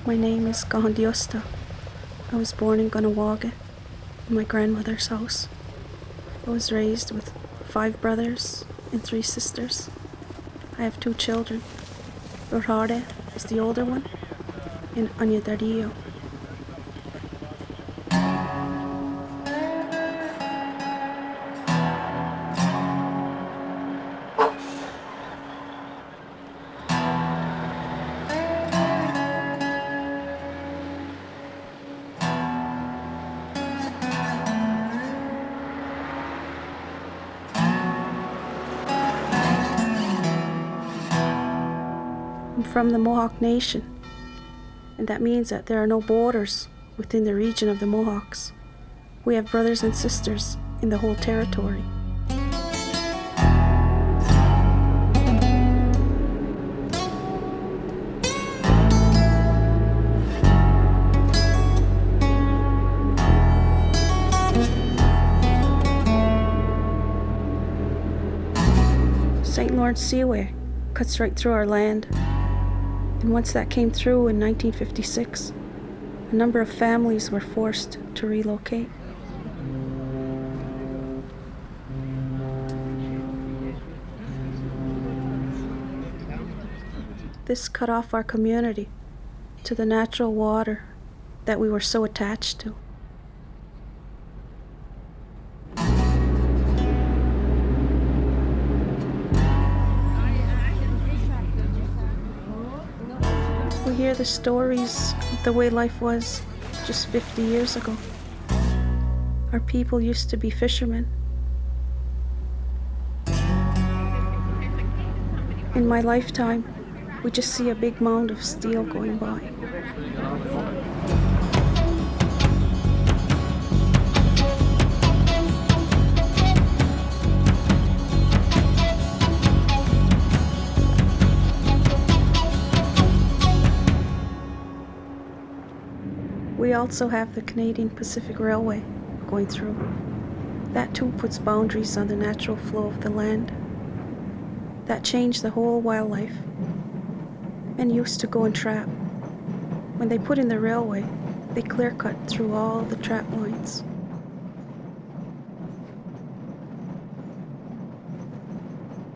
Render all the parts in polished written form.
My name is Kahentiiosta. I was born in Kahnawake, in my grandmother's house. I was raised with 5 brothers and 3 sisters. I have 2 children. Rohare is the older one, and Anyadario. I'm from the Mohawk Nation, and that means that there are no borders within the region of the Mohawks. We have brothers and sisters in the whole territory. St. Lawrence Seaway cuts right through our land. And once that came through in 1956, a number of families were forced to relocate. This cut off our community to the natural water that we were so attached to. We hear the stories of the way life was just 50 years ago. Our people used to be fishermen. In my lifetime, we just see a big mound of steel going by. We also have the Canadian Pacific Railway going through. That too puts boundaries on the natural flow of the land. That changed the whole wildlife. Men used to go and trap. When they put in the railway, they clear-cut through all the trap lines.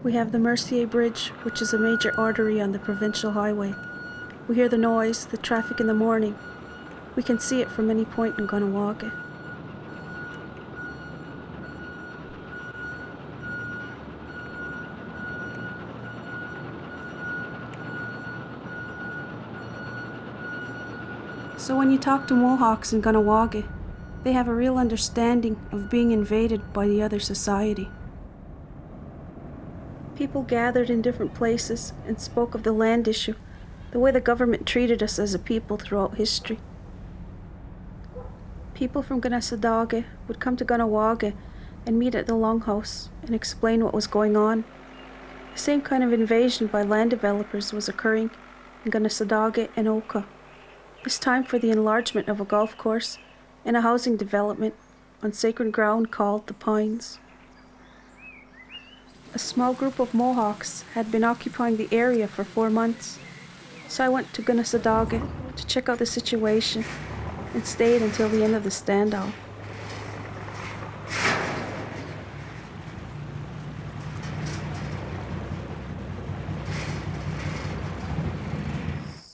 We have the Mercier Bridge, which is a major artery on the provincial highway. We hear the noise, the traffic in the morning. We can see it from any point in Kahnawake. So when you talk to Mohawks in Kahnawake, they have a real understanding of being invaded by the other society. People gathered in different places and spoke of the land issue, the way the government treated us as a people throughout history. People from Kanesatake would come to Kahnawake and meet at the Longhouse and explain what was going on. The same kind of invasion by land developers was occurring in Kanesatake and Oka, this time for the enlargement of a golf course and a housing development on sacred ground called the Pines. A small group of Mohawks had been occupying the area for 4 months, so I went to Kanesatake to check out the situation and stayed until the end of the standoff.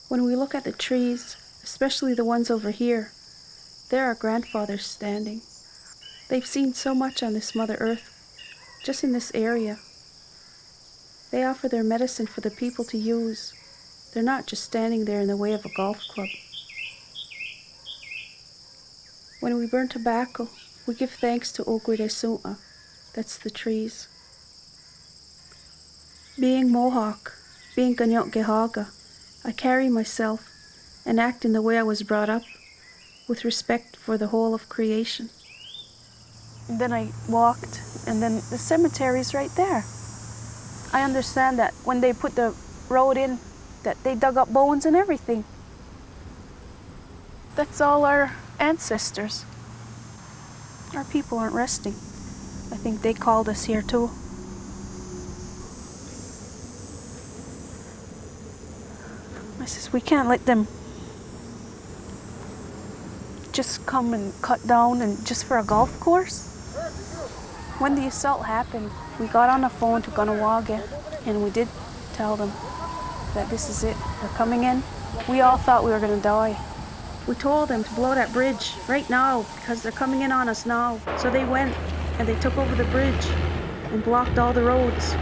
When we look at the trees, especially the ones over here, there are grandfathers standing. They've seen so much on this Mother Earth, just in this area. They offer their medicine for the people to use. They're not just standing there in the way of a golf club. When we burn tobacco, we give thanks to Oka, that's the trees. Being Mohawk, being Kahnawake, I carry myself and act in the way I was brought up, with respect for the whole of creation. And then I walked, and then the cemetery's right there. I understand that when they put the road in, that they dug up bones and everything. That's all our ancestors. Our people aren't resting. I think they called us here too. I says, we can't let them just come and cut down and just for a golf course. When the assault happened, we got on the phone to Kahnawake and we did tell them that this is it, they're coming in. We all thought we were gonna die. We told them to blow that bridge right now because they're coming in on us now. So they went and they took over the bridge and blocked all the roads.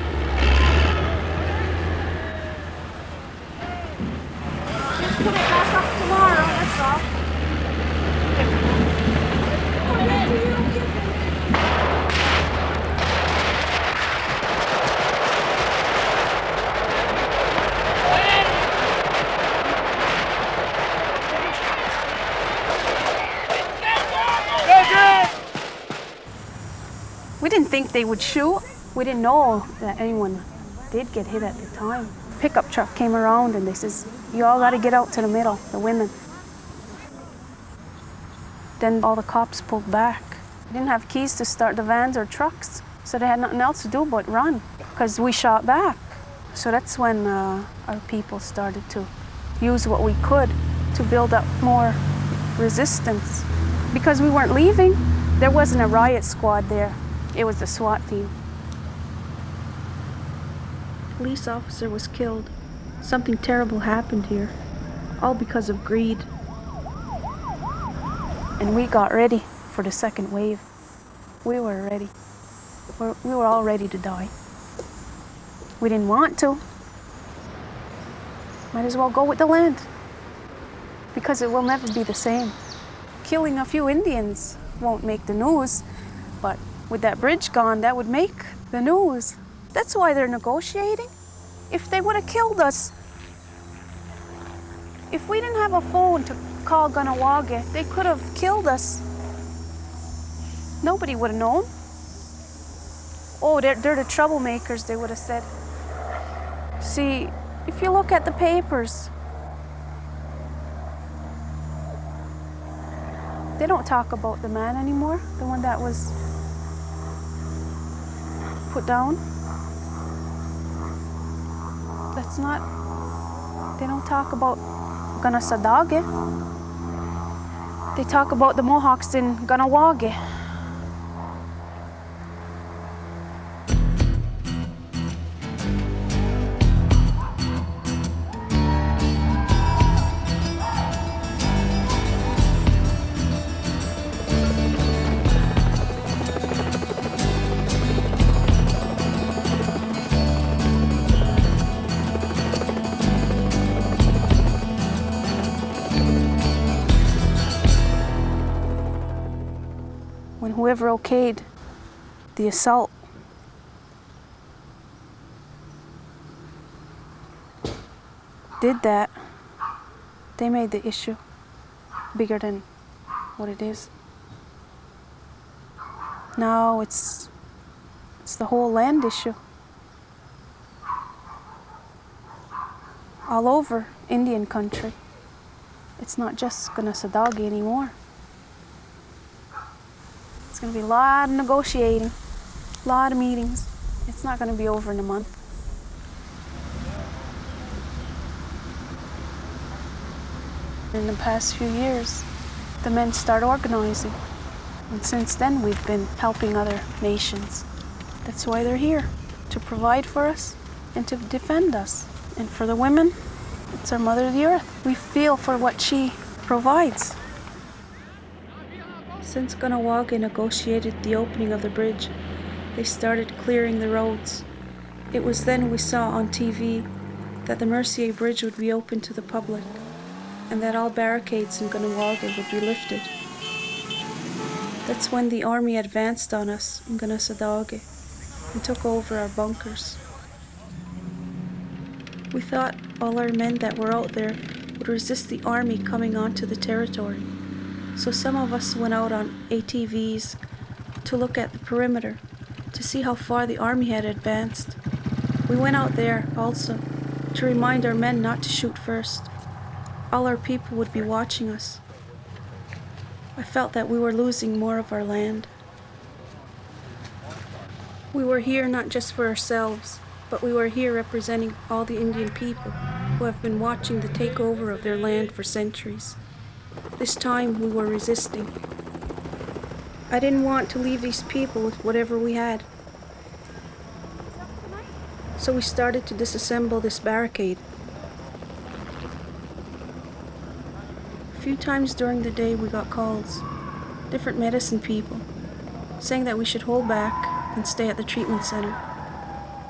Just put it back up tomorrow, that's all. We didn't think they would shoot. We didn't know that anyone did get hit at the time. Pickup truck came around and they says, you all gotta get out to the middle, the women. Then all the cops pulled back. They didn't have keys to start the vans or trucks, so they had nothing else to do but run, because we shot back. So that's when our people started to use what we could to build up more resistance. Because we weren't leaving, there wasn't a riot squad there. It was the SWAT team. A police officer was killed. Something terrible happened here, all because of greed. And we got ready for the second wave. We were ready. We were all ready to die. We didn't want to. Might as well go with the land, because it will never be the same. Killing a few Indians won't make the news, but with that bridge gone, that would make the news. That's why they're negotiating. If they would have killed us, if we didn't have a phone to call Kahnawake, they could have killed us. Nobody would have known. Oh, they're the troublemakers, they would have said. See, if you look at the papers, they don't talk about the man anymore, the one that was put down. That's not, they don't talk about Kahnawake. They talk about the Mohawks in Kahnawake. When whoever okayed the assault did that, they made the issue bigger than what it is. Now it's the whole land issue. All over Indian country. It's not just Kahnawake anymore. It's going to be a lot of negotiating, a lot of meetings. It's not going to be over in a month. In the past few years, the men start organizing. And since then, we've been helping other nations. That's why they're here, to provide for us and to defend us. And for the women, it's our mother, the earth. We feel for what she provides. Since Kahnawake negotiated the opening of the bridge, they started clearing the roads. It was then we saw on TV that the Mercier Bridge would be open to the public and that all barricades in Kahnawake would be lifted. That's when the army advanced on us in Kahnawake and took over our bunkers. We thought all our men that were out there would resist the army coming onto the territory. So some of us went out on ATVs to look at the perimeter, to see how far the army had advanced. We went out there also to remind our men not to shoot first. All our people would be watching us. I felt that we were losing more of our land. We were here not just for ourselves, but we were here representing all the Indian people who have been watching the takeover of their land for centuries. This time we were resisting. I didn't want to leave these people with whatever we had. So we started to disassemble this barricade. A few times during the day we got calls, different medicine people, saying that we should hold back and stay at the treatment center.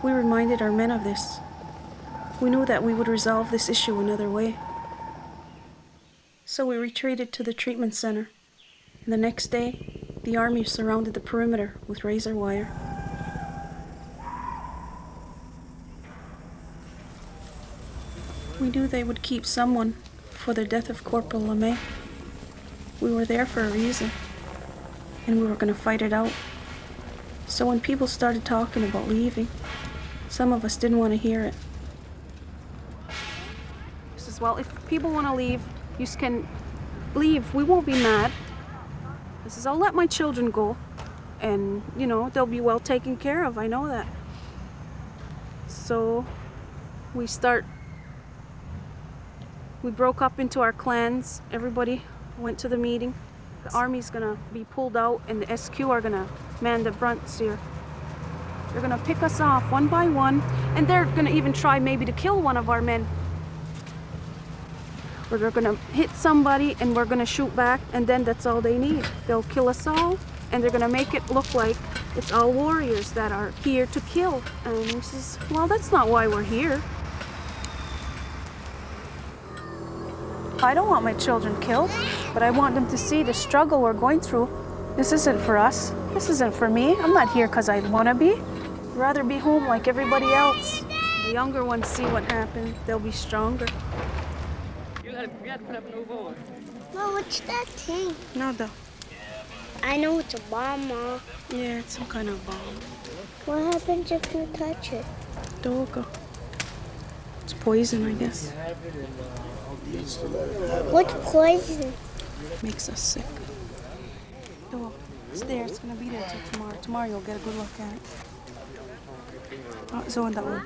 We reminded our men of this. We knew that we would resolve this issue another way. So we retreated to the treatment center, and the next day, the army surrounded the perimeter with razor wire. We knew they would keep someone for the death of Corporal LeMay. We were there for a reason, and we were going to fight it out. So when people started talking about leaving, some of us didn't want to hear it. He says, well, if people want to leave, you can leave. We won't be mad. He says, I'll let my children go, and, they'll be well taken care of. I know that. So we broke up into our clans. Everybody went to the meeting. The army's gonna be pulled out, and the SQ are gonna man the fronts here. They're gonna pick us off one by one, and they're gonna even try maybe to kill one of our men. Or they're gonna hit somebody, and we're gonna shoot back, and then that's all they need. They'll kill us all, and they're gonna make it look like it's all warriors that are here to kill. And he says, well, that's not why we're here. I don't want my children killed, but I want them to see the struggle we're going through. This isn't for us. This isn't for me. I'm not here because I want to be. I'd rather be home like everybody else. The younger ones see what happened. They'll be stronger. Well, what's that thing? Nada. I know it's a bomb, Ma. Yeah, it's some kind of bomb. What happens if you touch it? Oka. It's poison, I guess. What's poison? Makes us sick. Oh, it's there. It's gonna be there till tomorrow. Tomorrow you'll get a good look at it. Oh, so in that one.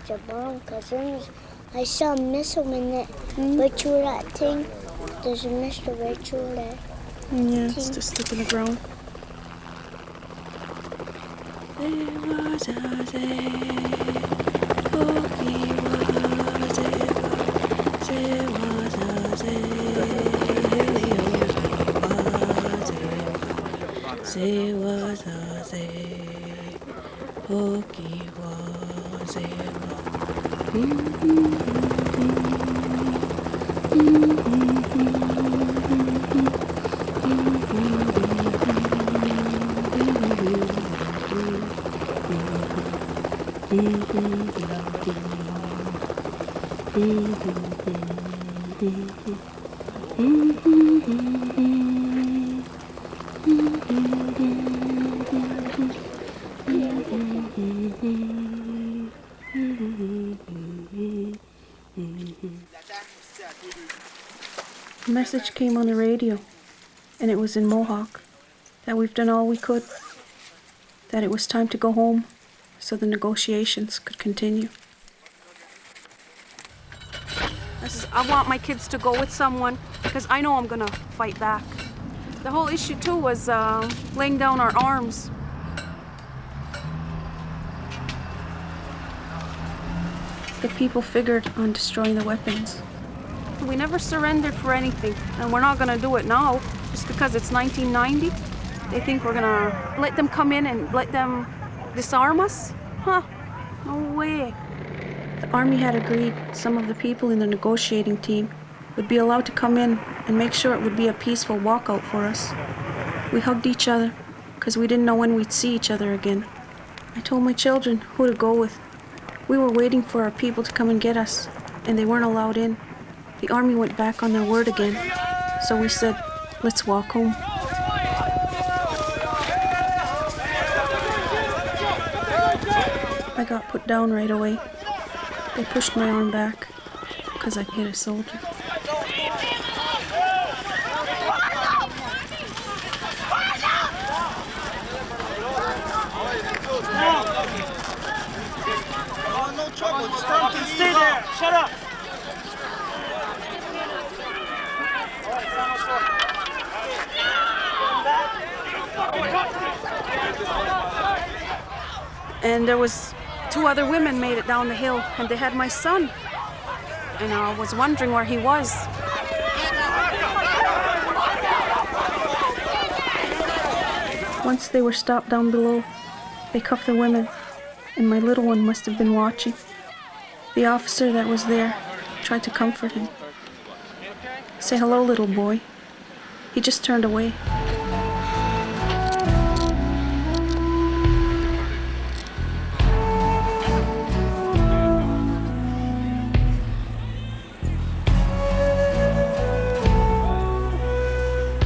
It's a bomb, because I saw a missile in it. Right through that thing. There's a missile right through that. Yeah, it's just stuck in the ground. There was a day. A message came on the radio, and it was in Mohawk, that we've done all we could, that it was time to go home so the negotiations could continue. I want my kids to go with someone because I know I'm gonna fight back. The whole issue too was laying down our arms. The people figured on destroying the weapons. We never surrendered for anything, and we're not gonna do it now just because it's 1990. They think we're gonna let them come in and let them disarm us? Huh, no way. The army had agreed some of the people in the negotiating team would be allowed to come in and make sure it would be a peaceful walkout for us. We hugged each other because we didn't know when we'd see each other again. I told my children who to go with. We were waiting for our people to come and get us, and they weren't allowed in. The army went back on their word again, so we said, let's walk home. I got put down right away. They pushed my arm back because I'd hit a soldier. Stay there! Shut up! And there was 2 other women made it down the hill, and they had my son. And I was wondering where he was. Once they were stopped down below, they cuffed the women, and my little one must have been watching. The officer that was there tried to comfort him. Say hello, little boy. He just turned away.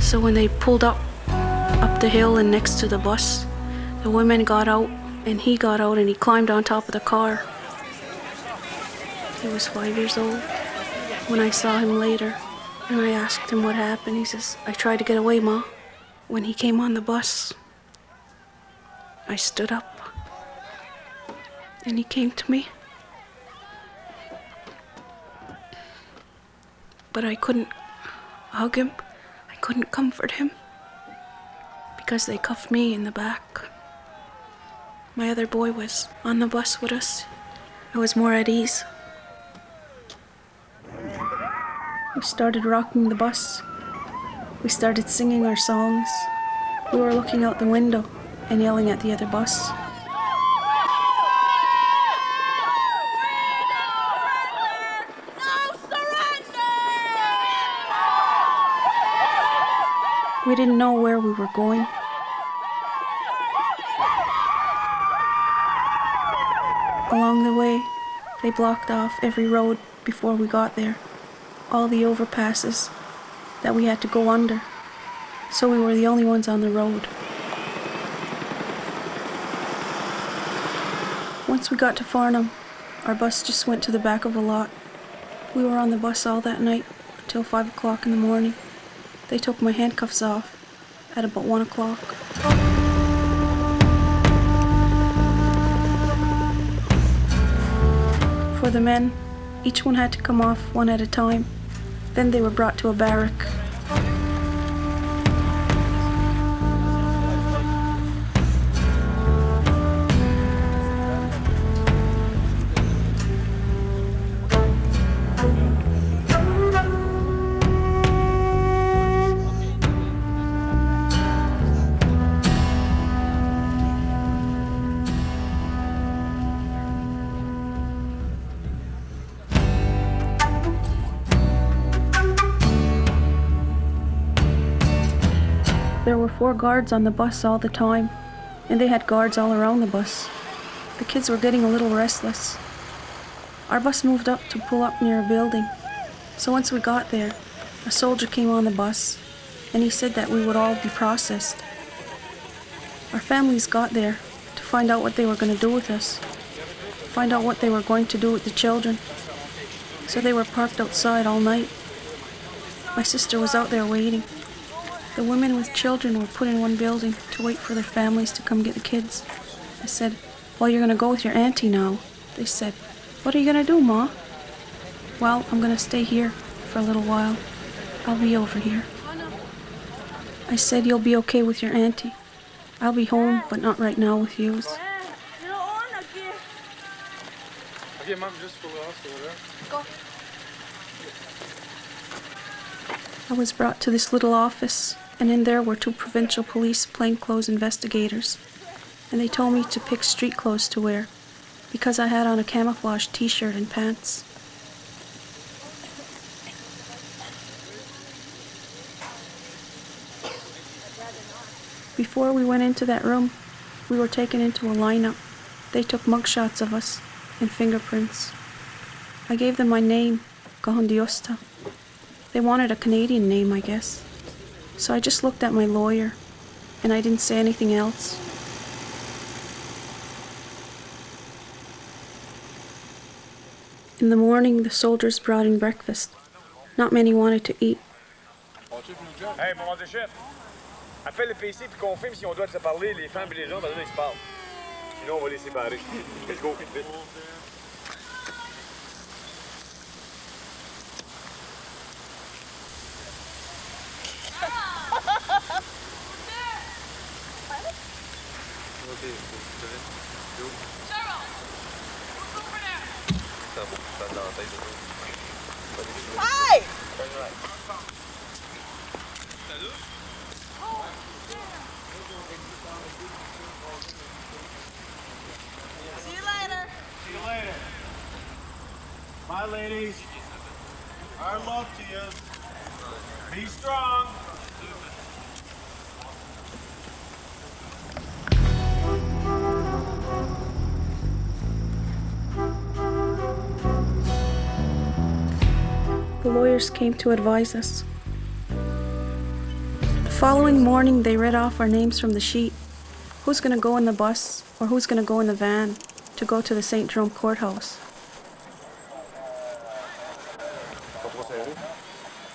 So when they pulled up the hill and next to the bus, the women got out and he got out and he climbed on top of the car. He was 5 years old. When I saw him later and I asked him what happened, he says, I tried to get away, Ma. When he came on the bus, I stood up and he came to me. But I couldn't hug him. I couldn't comfort him because they cuffed me in the back. My other boy was on the bus with us. I was more at ease. We started rocking the bus. We started singing our songs. We were looking out the window and yelling at the other bus. We didn't know where we were going. Along the way, they blocked off every road before we got there, all the overpasses that we had to go under, so we were the only ones on the road. Once we got to Farnham, our bus just went to the back of a lot. We were on the bus all that night until 5 o'clock in the morning. They took my handcuffs off at about 1 o'clock. For the men, each one had to come off one at a time. Then they were brought to a barrack. There were 4 guards on the bus all the time, and they had guards all around the bus. The kids were getting a little restless. Our bus moved up to pull up near a building. So once we got there, a soldier came on the bus, and he said that we would all be processed. Our families got there to find out what they were going to do with us, find out what they were going to do with the children. So they were parked outside all night. My sister was out there waiting. The women with children were put in one building to wait for their families to come get the kids. I said, well, you're going to go with your auntie now. They said, what are you going to do, Ma? Well, I'm going to stay here for a little while. I'll be over here. I said, you'll be okay with your auntie. I'll be home, but not right now with yous. I was brought to this little office, and in there were 2 provincial police plainclothes investigators. And they told me to pick street clothes to wear, because I had on a camouflage t-shirt and pants. Before we went into that room, we were taken into a lineup. They took mugshots of us and fingerprints. I gave them my name, Kahentiiosta. They wanted a Canadian name, I guess. So I just looked at my lawyer, and I didn't say anything else. In the morning, the soldiers brought in breakfast. Not many wanted to eat. Hey, mon chef, appelle le PC puis confirme si on doit se parler, les femmes et les hommes, parce que là, ils se parlent. Sinon, on va les séparer. Let's go, vite. Okay, Hi! See you later. See you later. Bye, ladies. Our love to you. Be strong. The lawyers came to advise us. The following morning, they read off our names from the sheet. Who's going to go in the bus or who's going to go in the van to go to the St. Jerome courthouse.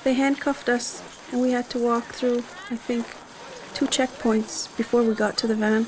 They handcuffed us and we had to walk through, I think, 2 checkpoints before we got to the van.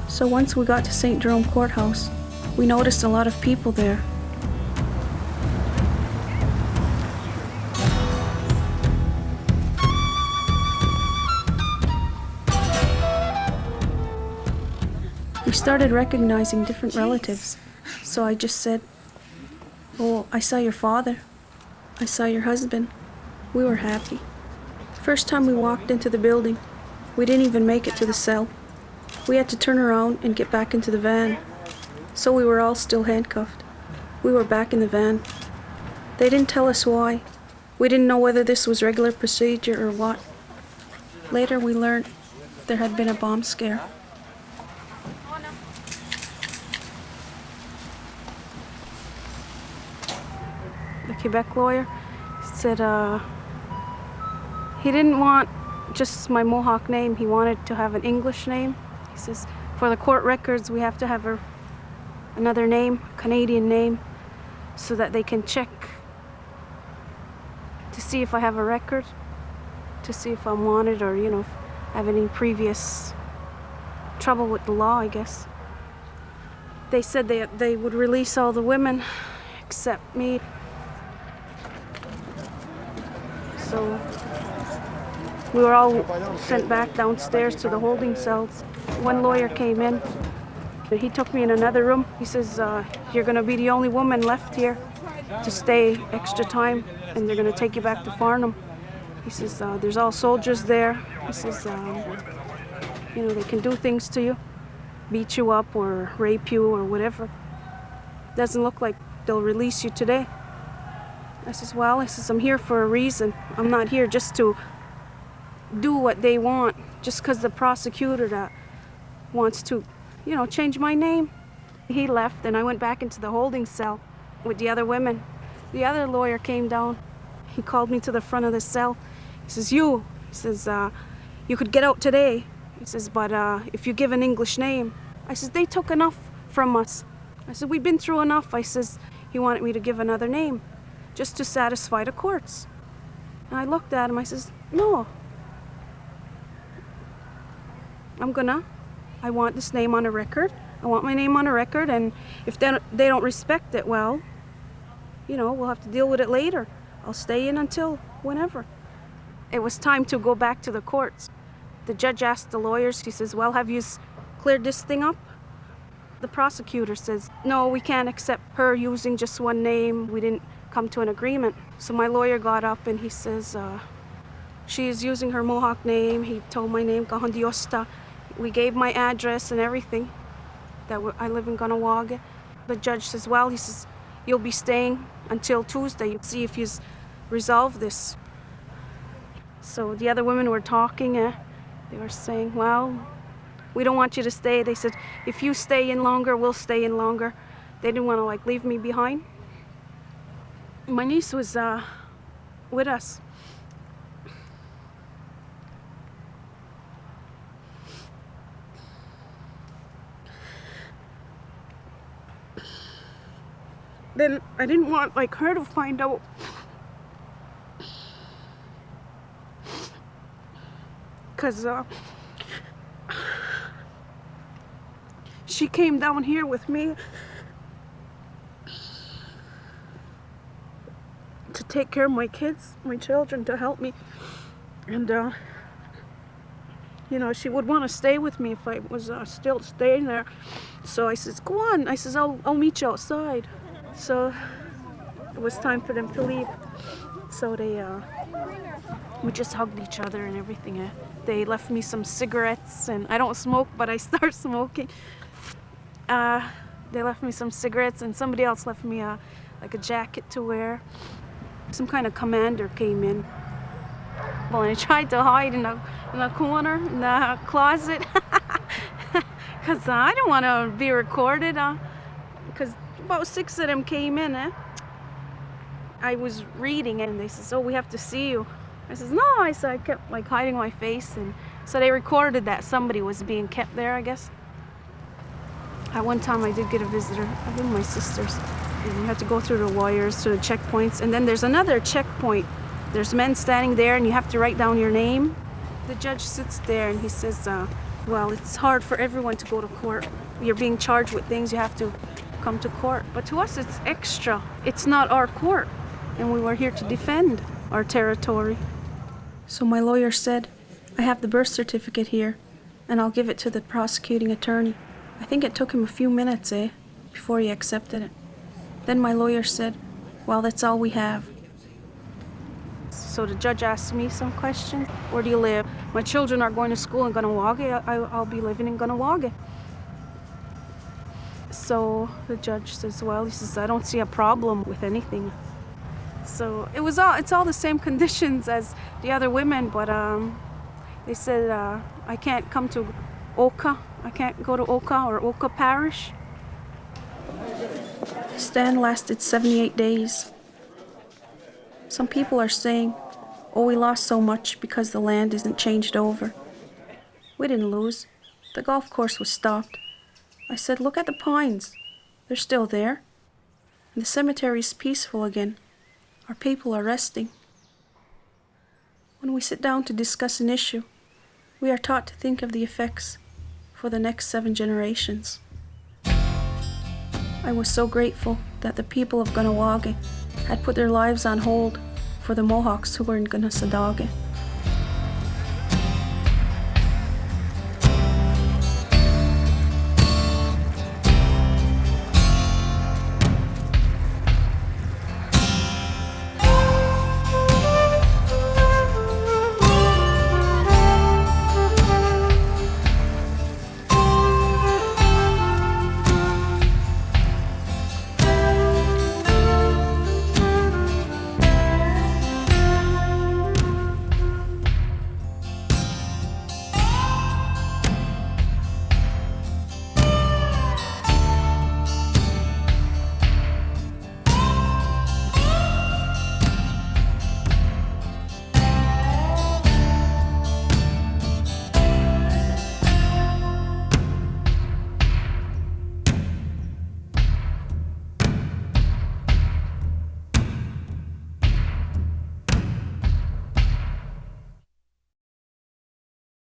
So once we got to St. Jerome Courthouse, we noticed a lot of people there. We started recognizing different relatives, so I just said, "Oh, I saw your father. I saw your husband." We were happy. First time we walked into the building, we didn't even make it to the cell. We had to turn around and get back into the van. So we were all still handcuffed. We were back in the van. They didn't tell us why. We didn't know whether this was regular procedure or what. Later we learned there had been a bomb scare. The Quebec lawyer said he didn't want just my Mohawk name, he wanted to have an English name. He says, for the court records, we have to have another name, Canadian name, so that they can check to see if I have a record, to see if I'm wanted or, if I have any previous trouble with the law, I guess. They said they would release all the women except me. So we were all sent back downstairs to the holding cells. One lawyer came in. He took me in another room. He says, you're going to be the only woman left here to stay extra time, and they're going to take you back to Farnham. He says, there's all soldiers there. He says, they can do things to you, beat you up or rape you or whatever. Doesn't look like they'll release you today. I says, well, I'm here for a reason. I'm not here just to do what they want, just because the prosecutor that wants to, change my name. He left and I went back into the holding cell with the other women. The other lawyer came down. He called me to the front of the cell. He says, you could get out today. He says, but if you give an English name. I says, they took enough from us. I said, we've been through enough. I says, he wanted me to give another name just to satisfy the courts. And I looked at him, I says, no. I want this name on a record. I want my name on a record, and if they don't respect it, well, we'll have to deal with it later. I'll stay in until whenever. It was time to go back to the courts. The judge asked the lawyers, he says, well, have you cleared this thing up? The prosecutor says, no, we can't accept her using just one name. We didn't come to an agreement. So my lawyer got up and he says, She is using her Mohawk name. He told my name, Kahentiiosta. We gave my address and everything, that I live in Kahnawake. The judge says, well, he says, you'll be staying until Tuesday. You see if he's resolved this. So the other women were talking. They were saying, well, we don't want you to stay. They said, if you stay in longer, we'll stay in longer. They didn't want to leave me behind. My niece was with us. Then I didn't want her to find out. Because she came down here with me to take care of my kids, my children, to help me. And, she would want to stay with me if I was still staying there. So I says, go on. I says, I'll meet you outside. So it was time for them to leave. So we just hugged each other and everything. They left me some cigarettes, and I don't smoke, but I start smoking. They left me some cigarettes, and somebody else left me a jacket to wear. Some kind of commander came in. Well, and I tried to hide in the corner, in the closet, because I didn't want to be recorded. Because about 6 of them came in. I was reading, and they said, "Oh, we have to see you." I says, "No." I kept hiding my face, and so they recorded that somebody was being kept there, I guess. At one time, I did get a visitor. I think my sisters. And we had to go through the wires to the checkpoints, and then there's another checkpoint. There's men standing there, and you have to write down your name. The judge sits there, and he says, "Well, it's hard for everyone to go to court. You're being charged with things. You have to come to court. But to us, it's extra. It's not our court, and we were here to defend our territory." So my lawyer said, "I have the birth certificate here, and I'll give it to the prosecuting attorney." I think it took him a few minutes, before he accepted it. Then my lawyer said, "Well, that's all we have." So the judge asked me some questions. "Where do you live?" "My children are going to school in Kahnawake. I'll be living in Kahnawake." So the judge says, "Well," he says, "I don't see a problem with anything." So it's all the same conditions as the other women, but they said I can't come to Oka. I can't go to Oka or Oka Parish. The stand lasted 78 days. Some people are saying, "Oh, we lost so much because the land isn't changed over." We didn't lose. The golf course was stopped. I said, "Look at the pines. They're still there. And the cemetery is peaceful again. Our people are resting." When we sit down to discuss an issue, we are taught to think of the effects for the next 7 generations. I was so grateful that the people of Kahnawake had put their lives on hold for the Mohawks who were in Kahnawake.